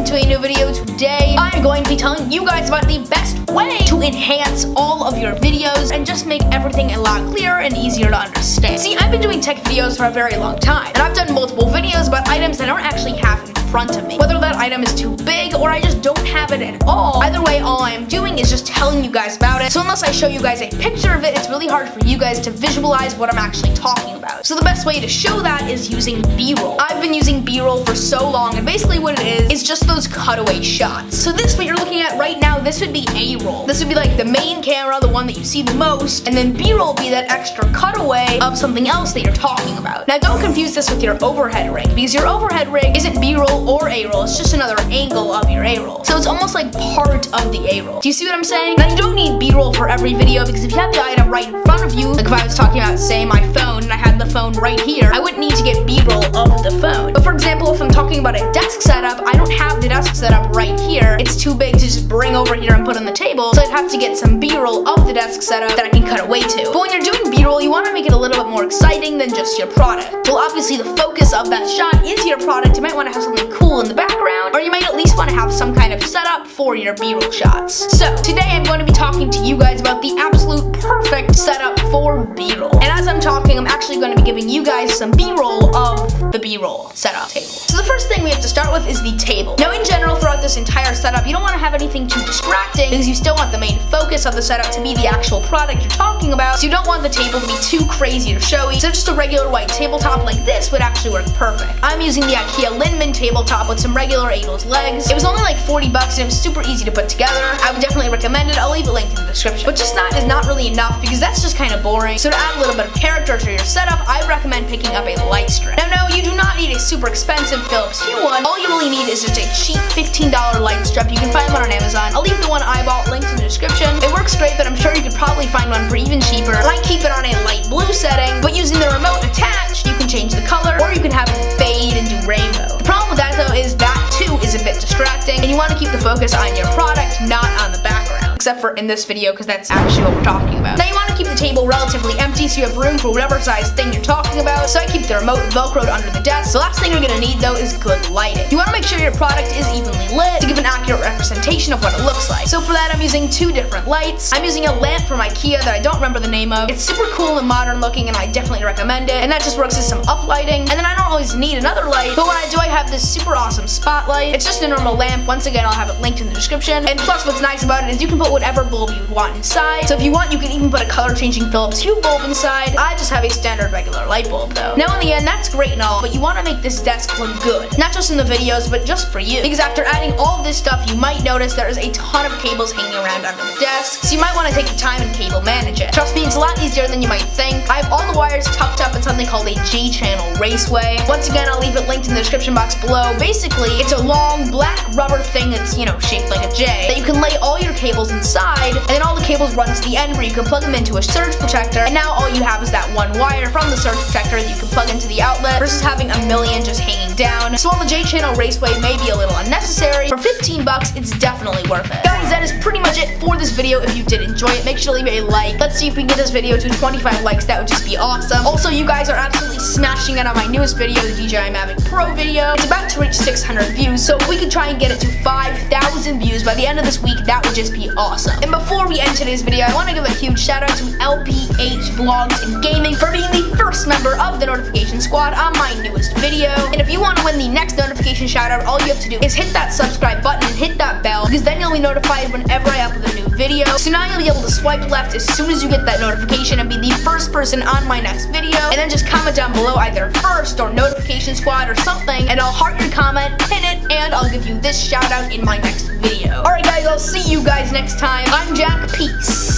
to a new video. Today, I'm going to be telling you guys about the best way to enhance all of your videos and just make everything a lot clearer and easier to understand. See, I've been doing tech videos for a very long time, and I've done multiple videos about items that I don't actually have in front of me. Whether that item is too big or I just don't have it at all, either way, all I am doing is just telling you guys about it. So unless I show you guys a picture of it, it's really hard for you guys to visualize what I'm actually talking about. So the best way to show that is using B-roll. I've been using B-roll for so long, and basically what it is just those cutaway shots. So this, what you're looking at right now, this would be A-roll. This would be like the main camera, the one that you see the most, and then B-roll would be that extra cutaway of something else that you're talking about. Now don't confuse this with your overhead rig, because your overhead rig isn't B-roll or A-roll, it's just another angle of your A-roll. So it's almost like part of the A-roll. Do you see what I'm saying? Now you don't need B-roll for every video, because if you have the item right in front of you, like if I was talking about, say, my phone, and I had the phone right here, I wouldn't need to get B-roll of the phone. But for example, if I'm talking about a desk setup, I don't have the desk setup right here. It's too big to just bring over here and put on the table, so I'd have to get some B-roll of the desk setup that I can cut away to. But when you're doing B-roll, you want to make it a little bit more exciting than just your product. Well, obviously the focus of that shot is your product. You might want to have something cool in the background, or you might at least want to have some kind of setup for your B-roll shots. So today I'm going to be talking to you guys about the absolute perfect setup for B-roll. And as I'm talking, I'm actually going to be giving you guys some B-roll of the B-roll setup table. So the first thing we have to start with is the table. Now in general, throughout this entire setup, you don't want to have anything too distracting, because you still want the main focus of the setup to be the actual product you're talking about, so you don't want the table to be too crazy or showy. So just a regular white tabletop like this would actually work perfect. I'm using the IKEA Lindemann tabletop with some regular Adel's legs. It was only like 40 bucks and it was super easy to put together. I would definitely recommend it. I'll leave a link in the description. But just that is not really enough, because that's just kind of boring. So to add a little bit of character to your setup, I recommend picking up a light strip. Now no, you do not need a super expensive Philips Hue one. All you really need is just a cheap $15 light strip. You can find one on Amazon. I'll leave the one I bought linked in the description. It works great, but I'm sure you could probably find one for even cheaper. I keep it on a light blue setting, but using the remote attached, you can change the color, or you can have it fade and do rainbow. The problem with that though is that too is a bit distracting, and you want to keep the focus on your product, not on the background. Except for in this video, because that's actually what we're talking about. Now you want to keep the table relatively empty so you have room for whatever size thing you're talking about. So I keep the remote velcroed under the desk. The last thing you're gonna need though is good lighting. You want to make sure your product is evenly lit to give an accurate representation of what it looks like. So for that, I'm using two different lights. I'm using a lamp from IKEA that I don't remember the name of. It's super cool and modern looking, and I definitely recommend it. And that just works as some uplighting. And then I don't always need another light, but when I do, I have this super awesome spotlight. It's just a normal lamp. Once again, I'll have it linked in the description. And plus, what's nice about it is you can put whatever bulb you want inside. So if you want, you can even put a color changing Philips Hue bulb inside. I just have a standard regular light bulb though. Now in the end, that's great and all, but you want to make this desk look good. Not just in the videos, but just for you. Because after adding all of this stuff, you might notice there is a ton of cables hanging around under the desk. So you might want to take your time and cable manage it. Trust me, it's a lot easier than you might think. I have all the wires tucked up in something called a J-channel RACEWAY. Once again, I'll leave it linked in the description box below. Basically, it's a long black rubber thing that's, shaped like a J, that you can lay all your cables inside, and then all the cables run to the end where you can plug them into a surge protector, and now all you have is that one wire from the surge protector that you can plug into the outlet versus having a million just hanging down. So while the J-channel RACEWAY may be a little unnecessary, for 15 bucks, it's definitely worth it. Guys, that is pretty much it for this video. If you did enjoy it, make sure to leave a like. Let's see if we can get this video to 25 likes. That would just be awesome. Also, you guys are absolutely smashing it on my newest video, the DJI Mavic Pro video. It's about to reach 600 views, so if we could try and get it to 5,000 views by the end of this week, that would just be awesome. And before we end today's video, I want to give a huge shout out to LPH Vlogs and Gaming for being the first member of the notification squad on my newest video. And if you want to win the next notification shout out, all you have to do is hit that subscribe button and hit that bell, because then you'll be notified whenever I upload a new video. So now you'll be able to swipe left as soon as you get that notification and be the first person on my next video. And then just comment down below either first or notification squad or something, and I'll heart your comment, pin it, and I'll give you this shout out in my next video. Alright guys, I'll see you guys next time. I'm Jack, peace.